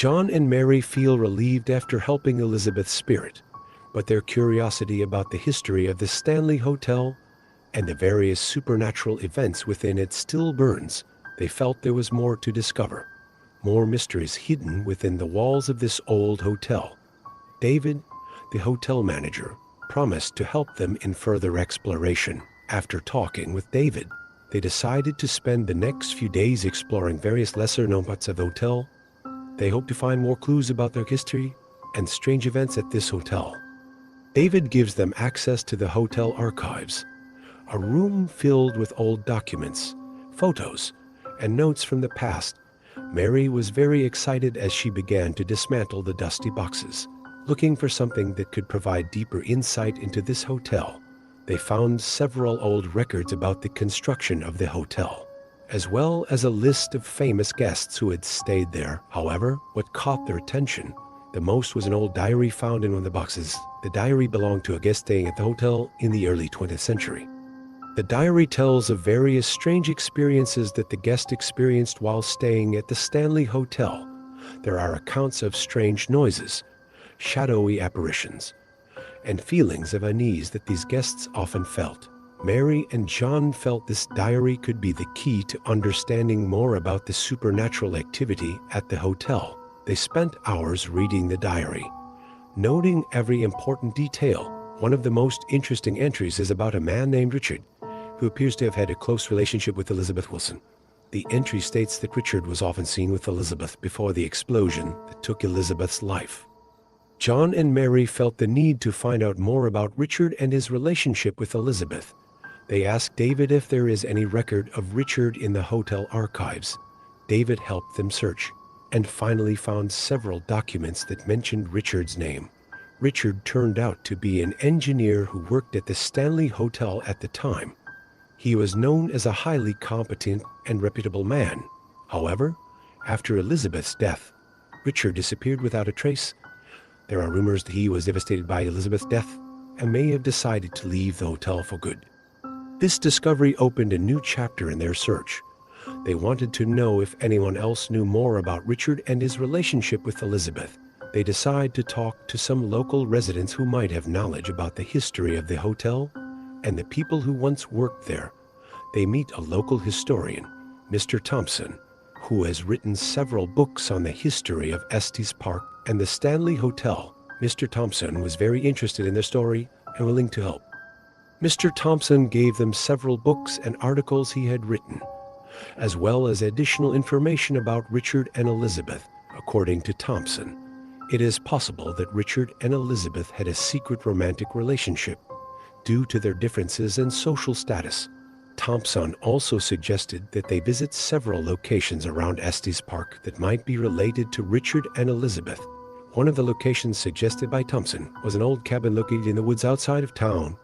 John and Mary feel relieved after helping Elizabeth's spirit, but their curiosity about the history of the Stanley Hotel and the various supernatural events within it still burns. They felt there was more to discover, more mysteries hidden within the walls of this old hotel. David, the hotel manager, promised to help them in further exploration. After talking with David, they decided to spend the next few days exploring various lesser-known parts of the hotel. They hope to find more clues about their history and strange events at this hotel. David gives them access to the hotel archives, a room filled with old documents, photos, and notes from the past. Mary was very excited as she began to dismantle the dusty boxes, looking for something that could provide deeper insight into this hotel. They found several old records about the construction of the hotel, as well as a list of famous guests who had stayed there. However, what caught their attention the most was an old diary found in one of the boxes. The diary belonged to a guest staying at the hotel in the early 20th century. The diary tells of various strange experiences that the guest experienced while staying at the Stanley Hotel. There are accounts of strange noises, shadowy apparitions, and feelings of unease that these guests often felt. Mary and John felt this diary could be the key to understanding more about the supernatural activity at the hotel. They spent hours reading the diary, noting every important detail. One of the most interesting entries is about a man named Richard, who appears to have had a close relationship with Elizabeth Wilson. The entry states that Richard was often seen with Elizabeth before the explosion that took Elizabeth's life. John and Mary felt the need to find out more about Richard and his relationship with Elizabeth. They asked David if there is any record of Richard in the hotel archives. David helped them search, and finally found several documents that mentioned Richard's name. Richard turned out to be an engineer who worked at the Stanley Hotel at the time. He was known as a highly competent and reputable man. However, after Elizabeth's death, Richard disappeared without a trace. There are rumors that he was devastated by Elizabeth's death and may have decided to leave the hotel for good. This discovery opened a new chapter in their search. They wanted to know if anyone else knew more about Richard and his relationship with Elizabeth. They decided to talk to some local residents who might have knowledge about the history of the hotel and the people who once worked there. They meet a local historian, Mr. Thompson, who has written several books on the history of Estes Park and the Stanley Hotel. Mr. Thompson was very interested in their story and willing to help. Mr. Thompson gave them several books and articles he had written, as well as additional information about Richard and Elizabeth. According to Thompson, it is possible that Richard and Elizabeth had a secret romantic relationship due to their differences in social status. Thompson also suggested that they visit several locations around Estes Park that might be related to Richard and Elizabeth. One of the locations suggested by Thompson was an old cabin located in the woods outside of town.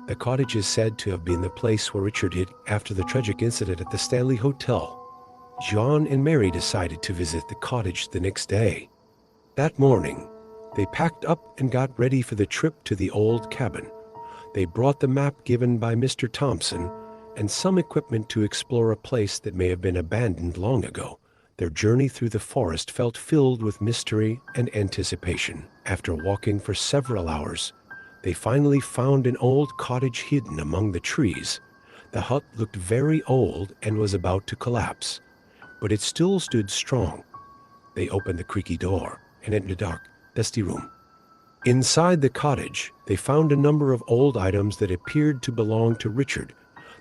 The cottage is said to have been the place where Richard hid after the tragic incident at the Stanley Hotel. John and Mary decided to visit the cottage the next day. That morning, they packed up and got ready for the trip to the old cabin. They brought the map given by Mr. Thompson and some equipment to explore a place that may have been abandoned long ago. Their journey through the forest felt filled with mystery and anticipation. After walking for several hours, they finally found an old cottage hidden among the trees. The hut looked very old and was about to collapse, but it still stood strong. They opened the creaky door and entered a dark, dusty room. Inside the cottage, they found a number of old items that appeared to belong to Richard.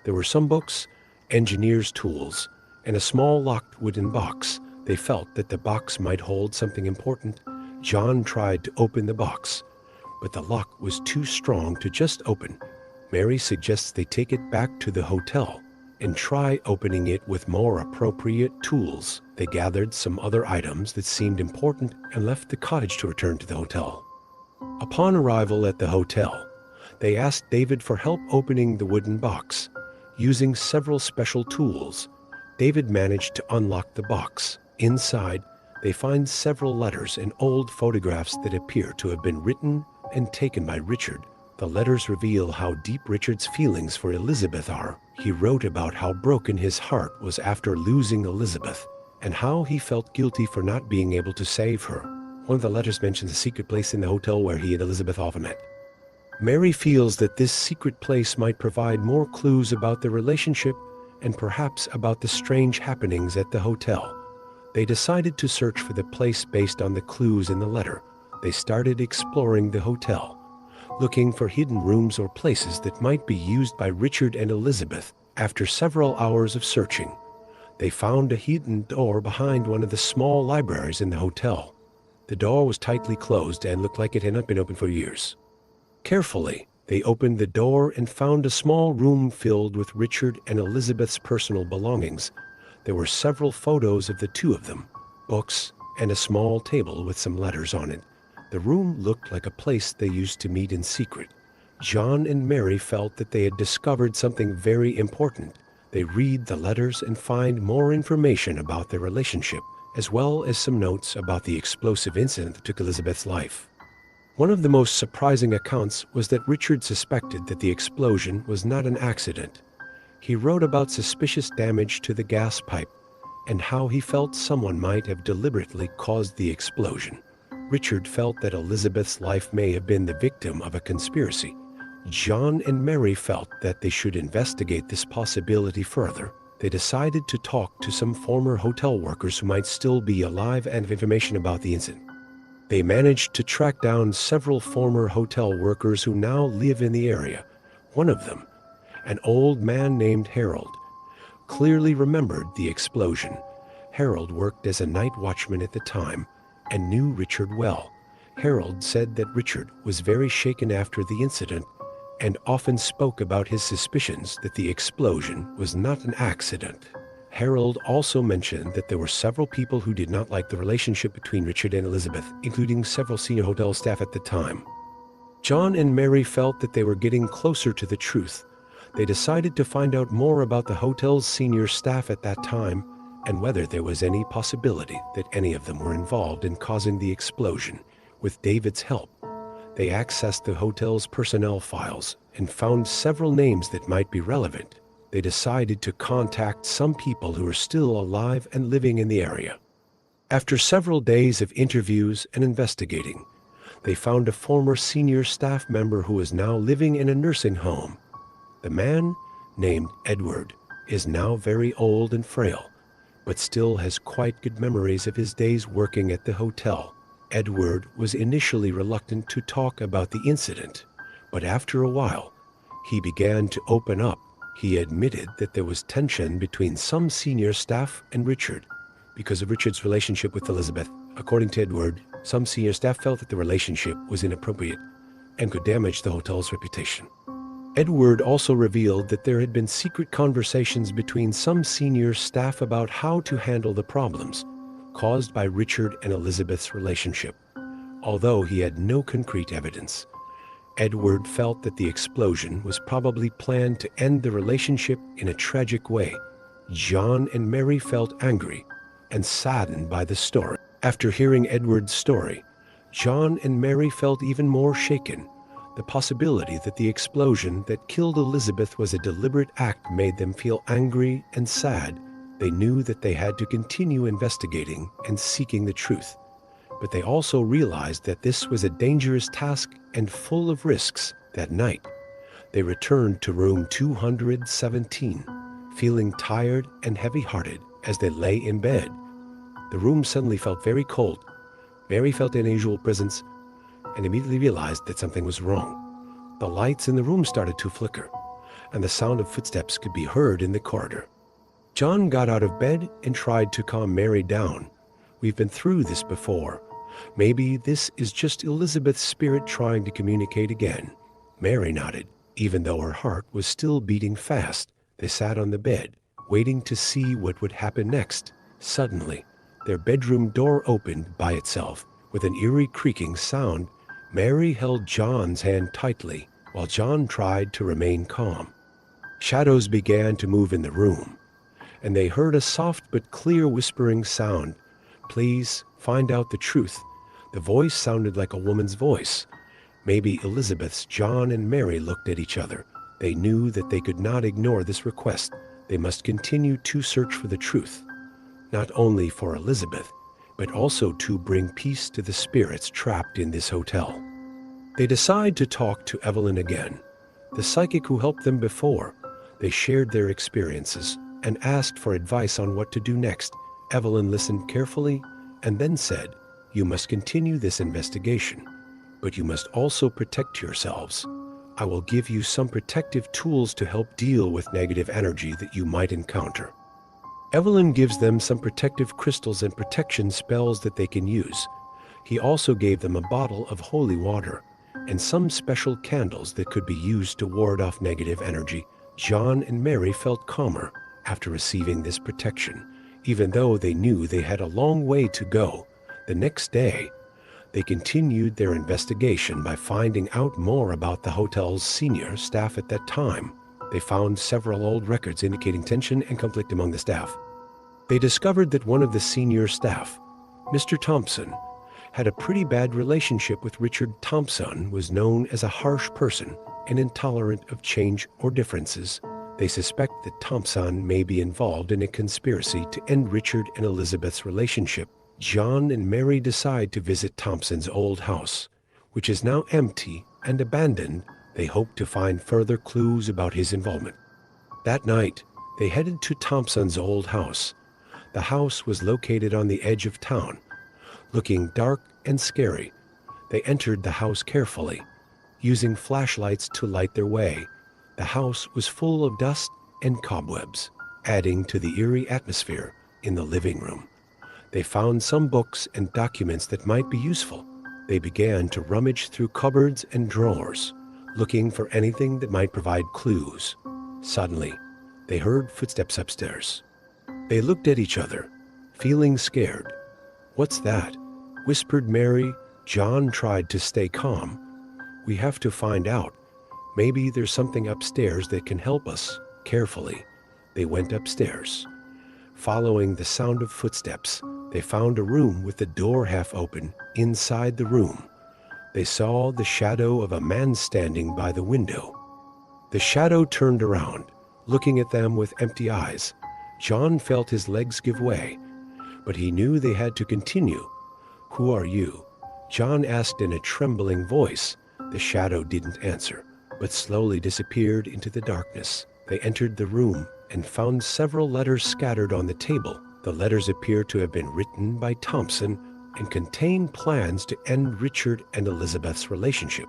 There were some books, engineer's tools, and a small locked wooden box. They felt that the box might hold something important. John tried to open the box, but the lock was too strong to just open. Mary suggests they take it back to the hotel and try opening it with more appropriate tools. They gathered some other items that seemed important and left the cottage to return to the hotel. Upon arrival at the hotel, they asked David for help opening the wooden box. Using several special tools, David managed to unlock the box. Inside, they find several letters and old photographs that appear to have been written and taken by Richard. The letters reveal how deep Richard's feelings for Elizabeth are. He wrote about how broken his heart was after losing Elizabeth, and how he felt guilty for not being able to save her. One of the letters mentions a secret place in the hotel where he and Elizabeth often met. Mary feels that this secret place might provide more clues about the relationship and perhaps about the strange happenings at the hotel. They decided to search for the place based on the clues in the letter. They started exploring the hotel, looking for hidden rooms or places that might be used by Richard and Elizabeth. After several hours of searching, they found a hidden door behind one of the small libraries in the hotel. The door was tightly closed and looked like it had not been opened for years. Carefully, they opened the door and found a small room filled with Richard and Elizabeth's personal belongings. There were several photos of the two of them, books, and a small table with some letters on it. The room looked like a place they used to meet in secret. John and Mary felt that they had discovered something very important. They read the letters and find more information about their relationship, as well as some notes about the explosive incident that took Elizabeth's life. One of the most surprising accounts was that Richard suspected that the explosion was not an accident. He wrote about suspicious damage to the gas pipe and how he felt someone might have deliberately caused the explosion. Richard felt that Elizabeth's life may have been the victim of a conspiracy. John and Mary felt that they should investigate this possibility further. They decided to talk to some former hotel workers who might still be alive and have information about the incident. They managed to track down several former hotel workers who now live in the area. One of them, an old man named Harold, clearly remembered the explosion. Harold worked as a night watchman at the time and knew Richard well. Harold said that Richard was very shaken after the incident and often spoke about his suspicions that the explosion was not an accident. Harold also mentioned that there were several people who did not like the relationship between Richard and Elizabeth, including several senior hotel staff at the time. John and Mary felt that they were getting closer to the truth. They decided to find out more about the hotel's senior staff at that time and whether there was any possibility that any of them were involved in causing the explosion. With David's help, they accessed the hotel's personnel files and found several names that might be relevant. They decided to contact some people who are still alive and living in the area. After several days of interviews and investigating, they found a former senior staff member who is now living in a nursing home. The man, named Edward, is now very old and frail, but still has quite good memories of his days working at the hotel. Edward was initially reluctant to talk about the incident, but after a while, he began to open up. He admitted that there was tension between some senior staff and Richard because of Richard's relationship with Elizabeth. According to Edward, some senior staff felt that the relationship was inappropriate and could damage the hotel's reputation. Edward also revealed that there had been secret conversations between some senior staff about how to handle the problems caused by Richard and Elizabeth's relationship. Although he had no concrete evidence, Edward felt that the explosion was probably planned to end the relationship in a tragic way. John and Mary felt angry and saddened by the story. After hearing Edward's story, John and Mary felt even more shaken. The possibility that the explosion that killed Elizabeth was a deliberate act made them feel angry and sad. They knew that they had to continue investigating and seeking the truth. But they also realized that this was a dangerous task and full of risks. That night, they returned to room 217, feeling tired and heavy-hearted as they lay in bed. The room suddenly felt very cold. Mary felt an unusual presence and immediately realized that something was wrong. The lights in the room started to flicker, and the sound of footsteps could be heard in the corridor. John got out of bed and tried to calm Mary down. "We've been through this before. Maybe this is just Elizabeth's spirit trying to communicate again." Mary nodded, even though her heart was still beating fast. They sat on the bed, waiting to see what would happen next. Suddenly, their bedroom door opened by itself. With an eerie creaking sound, Mary held John's hand tightly, while John tried to remain calm. Shadows began to move in the room, and they heard a soft but clear whispering sound. "Please find out the truth." The voice sounded like a woman's voice. Maybe Elizabeth's. John and Mary looked at each other. They knew that they could not ignore this request. They must continue to search for the truth. not only for Elizabeth, but also to bring peace to the spirits trapped in this hotel. They decide to talk to Evelyn again, the psychic who helped them before. They shared their experiences and asked for advice on what to do next. Evelyn listened carefully and then said, "You must continue this investigation, but you must also protect yourselves. I will give you some protective tools to help deal with negative energy that you might encounter." Evelyn gives them some protective crystals and protection spells that they can use. He also gave them a bottle of holy water and some special candles that could be used to ward off negative energy. John and Mary felt calmer after receiving this protection, even though they knew they had a long way to go. The next day, they continued their investigation by finding out more about the hotel's senior staff at that time. They found several old records indicating tension and conflict among the staff. They discovered that one of the senior staff, Mr. Thompson, had a pretty bad relationship with Richard. Thompson was known as a harsh person and intolerant of change or differences. They suspect that Thompson may be involved in a conspiracy to end Richard and Elizabeth's relationship. John and Mary decide to visit Thompson's old house, which is now empty and abandoned. They hope to find further clues about his involvement. That night, they headed to Thompson's old house. The house was located on the edge of town, looking dark and scary. They entered the house carefully, using flashlights to light their way. The house was full of dust and cobwebs, adding to the eerie atmosphere in the living room. They found some books and documents that might be useful. They began to rummage through cupboards and drawers, looking for anything that might provide clues. Suddenly, they heard footsteps upstairs. They looked at each other, feeling scared. "What's that?" whispered Mary. John tried to stay calm. "We have to find out. Maybe there's something upstairs that can help us." Carefully, they went upstairs. Following the sound of footsteps, they found a room with the door half open. Inside the room, they saw the shadow of a man standing by the window. The shadow turned around, looking at them with empty eyes. John felt his legs give way, but he knew they had to continue. "Who are you?" John asked in a trembling voice. The shadow didn't answer, but slowly disappeared into the darkness. They entered the room and found several letters scattered on the table. The letters appeared to have been written by Thompson and contained plans to end Richard and Elizabeth's relationship.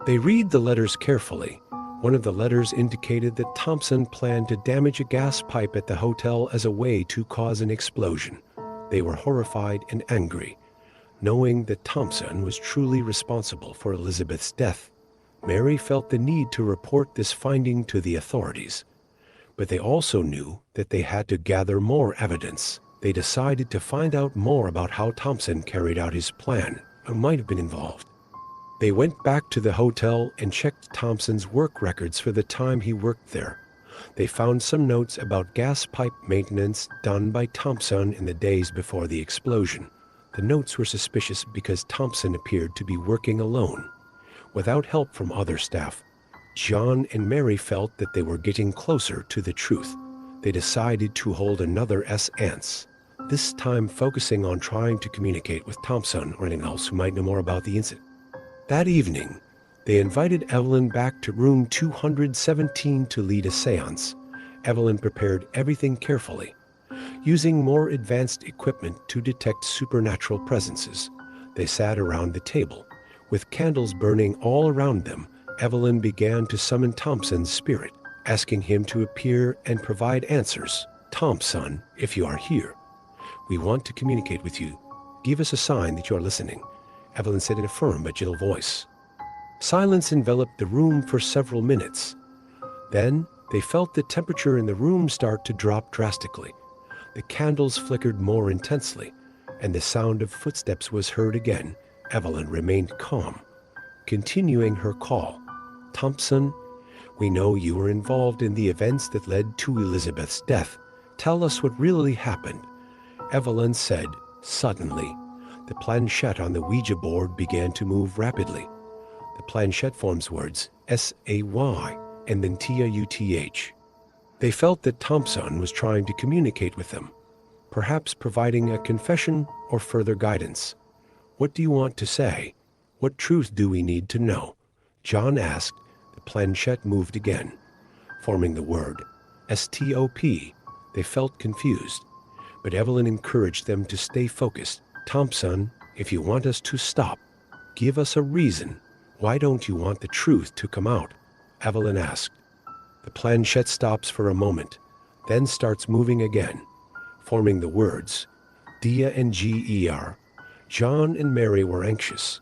They read the letters carefully. One of the letters indicated that Thompson planned to damage a gas pipe at the hotel as a way to cause an explosion. They were horrified and angry, knowing that Thompson was truly responsible for Elizabeth's death. Mary felt the need to report this finding to the authorities, but they also knew that they had to gather more evidence. They decided to find out more about how Thompson carried out his plan, who might have been involved. They went back to the hotel and checked Thompson's work records for the time he worked there. They found some notes about gas pipe maintenance done by Thompson in the days before the explosion. The notes were suspicious because Thompson appeared to be working alone, without help from other staff. John and Mary felt that they were getting closer to the truth. They decided to hold another séance, this time focusing on trying to communicate with Thompson or anyone else who might know more about the incident. That evening, they invited Evelyn back to room 217 to lead a séance. Evelyn prepared everything carefully, using more advanced equipment to detect supernatural presences. They sat around the table, with candles burning all around them. Evelyn began to summon Thompson's spirit, asking him to appear and provide answers. "Thompson, if you are here, we want to communicate with you. Give us a sign that you are listening," Evelyn said in a firm but gentle voice. Silence enveloped the room for several minutes. Then they felt the temperature in the room start to drop drastically. The candles flickered more intensely, and the sound of footsteps was heard again. Evelyn remained calm, continuing her call. "Thompson, we know you were involved in the events that led to Elizabeth's death. Tell us what really happened," Evelyn said. Suddenly, the planchette on the Ouija board began to move rapidly. The planchette forms words S-A-Y and then T-A-U-T-H. They felt that Thompson was trying to communicate with them. perhaps providing a confession or further guidance. "What do you want to say? What truth do we need to know?" John asked. The planchette moved again, forming the word stop. They felt confused, but Evelyn encouraged them to stay focused. "Thompson, if you want us to stop, give us a reason. Why don't you want the truth to come out?" Evelyn asked. The planchette stops for a moment, then starts moving again, forming the words Dia and Ger. John and Mary were anxious,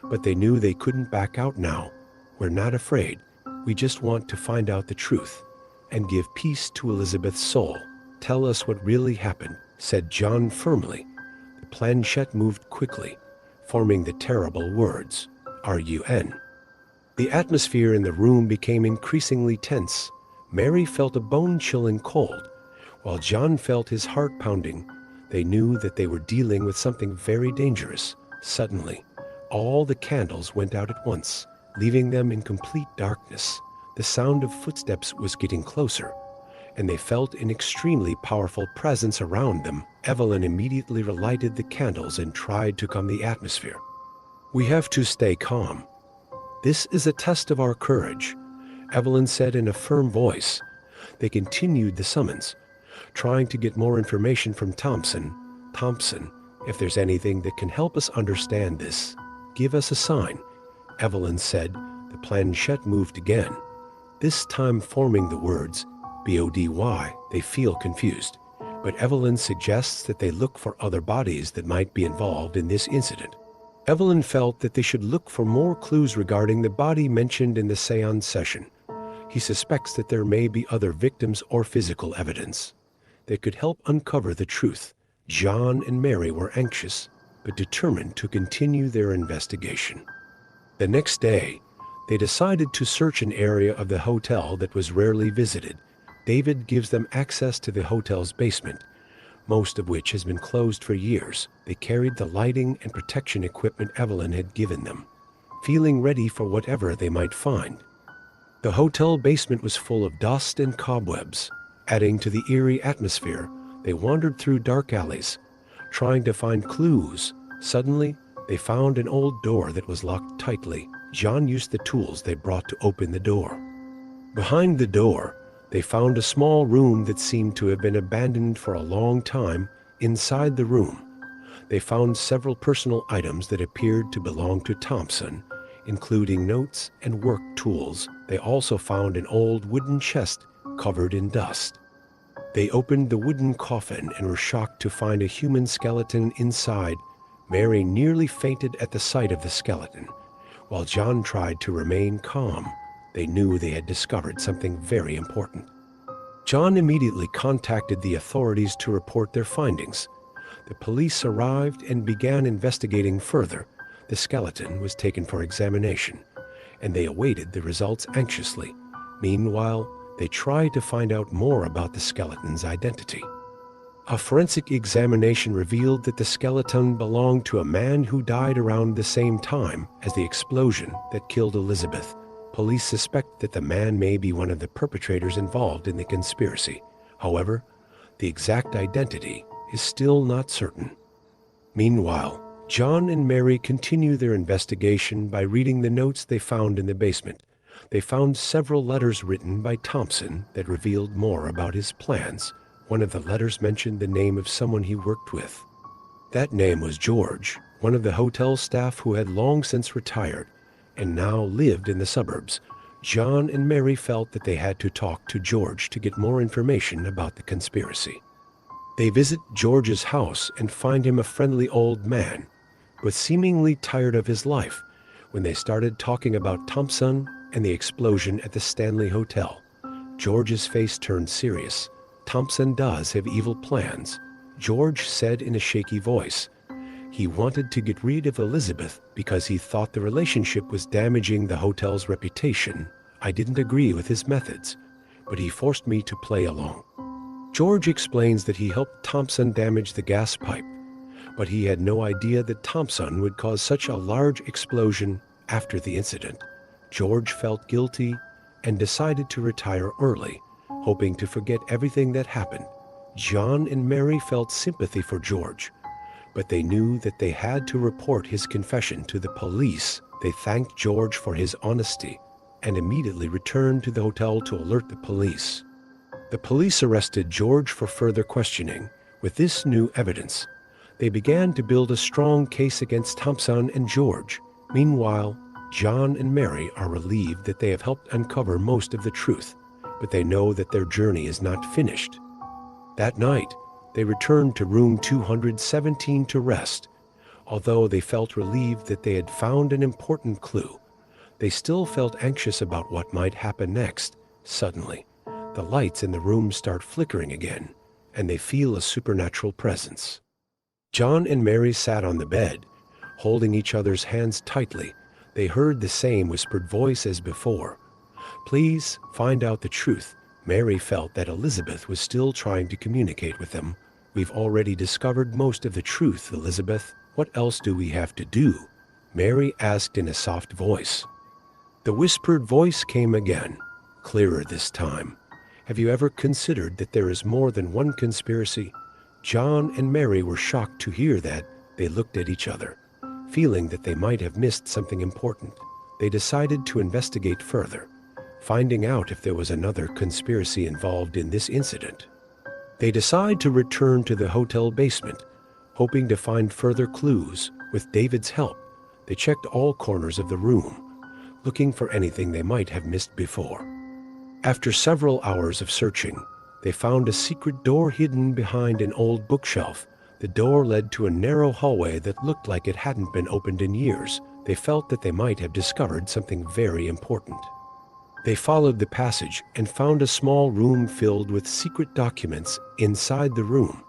but they knew they couldn't back out now. "We're not afraid. We just want to find out the truth and give peace to Elizabeth's soul. Tell us what really happened," said John firmly. The planchette moved quickly, forming the terrible words RUN. The atmosphere in the room became increasingly tense. Mary felt a bone-chilling cold, while John felt his heart pounding. They knew that they were dealing with something very dangerous. Suddenly, all the candles went out at once, leaving them in complete darkness. The sound of footsteps was getting closer, and they felt an extremely powerful presence around them. Evelyn immediately relighted the candles and tried to calm the atmosphere. "We have to stay calm. This is a test of our courage," Evelyn said in a firm voice. They continued the summons, trying to get more information from Thompson. "Thompson, if there's anything that can help us understand this, give us a sign," Evelyn said. The planchette moved again, this time forming the words BODY. They feel confused, but Evelyn suggests that they look for other bodies that might be involved in this incident. Evelyn felt that they should look for more clues regarding the body mentioned in the seance session. He suspects that there may be other victims or physical evidence that could help uncover the truth. John and Mary were anxious, but determined to continue their investigation. The next day, they decided to search an area of the hotel that was rarely visited. David gives them access to the hotel's basement, most of which has been closed for years. They carried the lighting and protection equipment Evelyn had given them, feeling ready for whatever they might find. The hotel basement was full of dust and cobwebs, adding to the eerie atmosphere. They wandered through dark alleys, trying to find clues. Suddenly, they found an old door that was locked tightly. John used the tools they brought to open the door. Behind the door, they found a small room that seemed to have been abandoned for a long time. Inside the room, they found several personal items that appeared to belong to Thompson, including notes and work tools. They also found an old wooden chest covered in dust. They opened the wooden coffin and were shocked to find a human skeleton inside. Mary nearly fainted at the sight of the skeleton, while John tried to remain calm. They knew they had discovered something very important. John immediately contacted the authorities to report their findings. The police arrived and began investigating further. The skeleton was taken for examination, and they awaited the results anxiously. Meanwhile, they tried to find out more about the skeleton's identity. A forensic examination revealed that the skeleton belonged to a man who died around the same time as the explosion that killed Elizabeth. Police suspect that the man may be one of the perpetrators involved in the conspiracy. However, the exact identity is still not certain. Meanwhile, John and Mary continue their investigation by reading the notes they found in the basement. They found several letters written by Thompson that revealed more about his plans. One of the letters mentioned the name of someone he worked with. That name was George, one of the hotel staff who had long since retired and now lived in the suburbs. John and Mary felt that they had to talk to George to get more information about the conspiracy. They visit George's house and find him a friendly old man, but seemingly tired of his life. When they started talking about Thompson and the explosion at the Stanley Hotel, George's face turned serious. "Thompson does have evil plans," George said in a shaky voice. He wanted to get rid of Elizabeth because he thought the relationship was damaging the hotel's reputation. "I didn't agree with his methods, but he forced me to play along." George explains that he helped Thompson damage the gas pipe, but he had no idea that Thompson would cause such a large explosion after the incident. George felt guilty and decided to retire early, hoping to forget everything that happened. John and Mary felt sympathy for George, but they knew that they had to report his confession to the police. They thanked George for his honesty and immediately returned to the hotel to alert the police. The police arrested George for further questioning. With this new evidence, they began to build a strong case against Thompson and George. Meanwhile, John and Mary are relieved that they have helped uncover most of the truth, but they know that their journey is not finished. That night, they returned to room 217 to rest. Although they felt relieved that they had found an important clue, they still felt anxious about what might happen next. Suddenly, the lights in the room start flickering again, and they feel a supernatural presence. John and Mary sat on the bed, holding each other's hands tightly. They heard the same whispered voice as before. "Please find out the truth." Mary felt that Elizabeth was still trying to communicate with them. "We've already discovered most of the truth, Elizabeth. What else do we have to do?" Mary asked in a soft voice. The whispered voice came again, clearer this time. "Have you ever considered that there is more than one conspiracy?" John and Mary were shocked to hear that. They looked at each other, feeling that they might have missed something important. They decided to investigate further, finding out if there was another conspiracy involved in this incident. They decide to return to the hotel basement, hoping to find further clues. With David's help, they checked all corners of the room, looking for anything they might have missed before. After several hours of searching, they found a secret door hidden behind an old bookshelf. The door led to a narrow hallway that looked like it hadn't been opened in years. They felt that they might have discovered something very important. They followed the passage and found a small room filled with secret documents. Inside the room,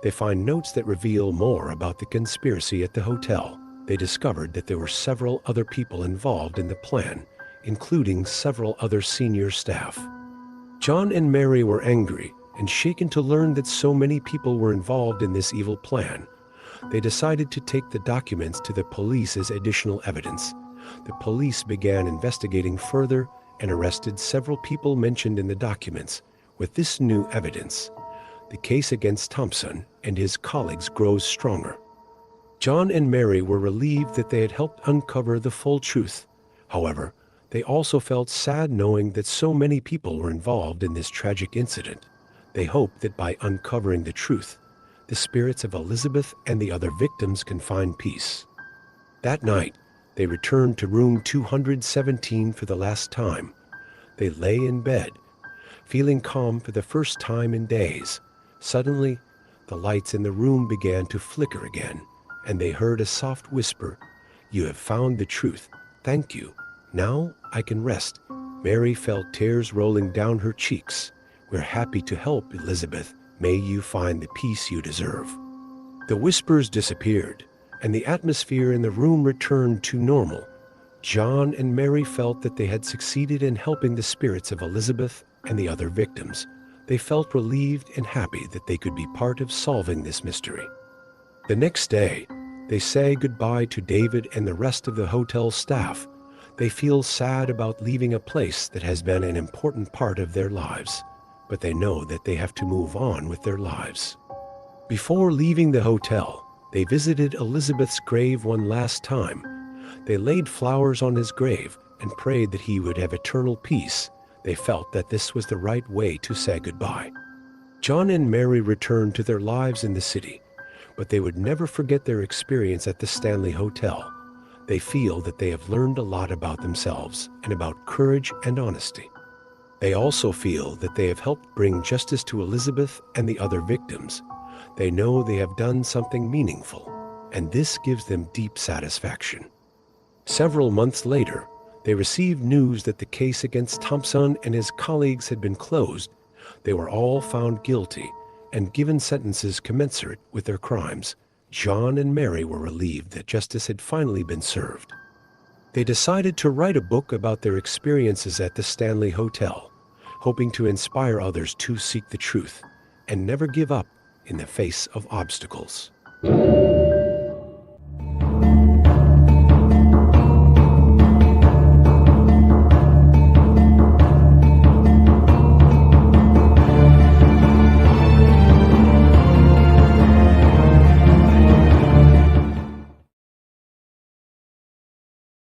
they find notes that reveal more about the conspiracy at the hotel. They discovered that there were several other people involved in the plan, including several other senior staff. John and Mary were angry and shaken to learn that so many people were involved in this evil plan. They decided to take the documents to the police as additional evidence. The police began investigating further and arrested several people mentioned in the documents. With this new evidence, the case against Thompson and his colleagues grows stronger. John and Mary were relieved that they had helped uncover the full truth. However, they also felt sad knowing that so many people were involved in this tragic incident. They hoped that by uncovering the truth, the spirits of Elizabeth and the other victims can find peace. That night, they returned to room 217 for the last time. They lay in bed, feeling calm for the first time in days. Suddenly, the lights in the room began to flicker again, and they heard a soft whisper, "You have found the truth. Thank you. Now I can rest." Mary felt tears rolling down her cheeks. "We're happy to help, Elizabeth. May you find the peace you deserve." The whispers disappeared, and the atmosphere in the room returned to normal. John and Mary felt that they had succeeded in helping the spirits of Elizabeth and the other victims. They felt relieved and happy that they could be part of solving this mystery. The next day, they say goodbye to David and the rest of the hotel staff. They feel sad about leaving a place that has been an important part of their lives, but they know that they have to move on with their lives. Before leaving the hotel, they visited Elizabeth's grave one last time. They laid flowers on his grave and prayed that he would have eternal peace. They felt that this was the right way to say goodbye. John and Mary returned to their lives in the city, but they would never forget their experience at the Stanley Hotel. They feel that they have learned a lot about themselves and about courage and honesty. They also feel that they have helped bring justice to Elizabeth and the other victims. They know they have done something meaningful, and this gives them deep satisfaction. Several months later, they received news that the case against Thompson and his colleagues had been closed. They were all found guilty and given sentences commensurate with their crimes. John and Mary were relieved that justice had finally been served. They decided to write a book about their experiences at the Stanley Hotel, hoping to inspire others to seek the truth and never give up in the face of obstacles.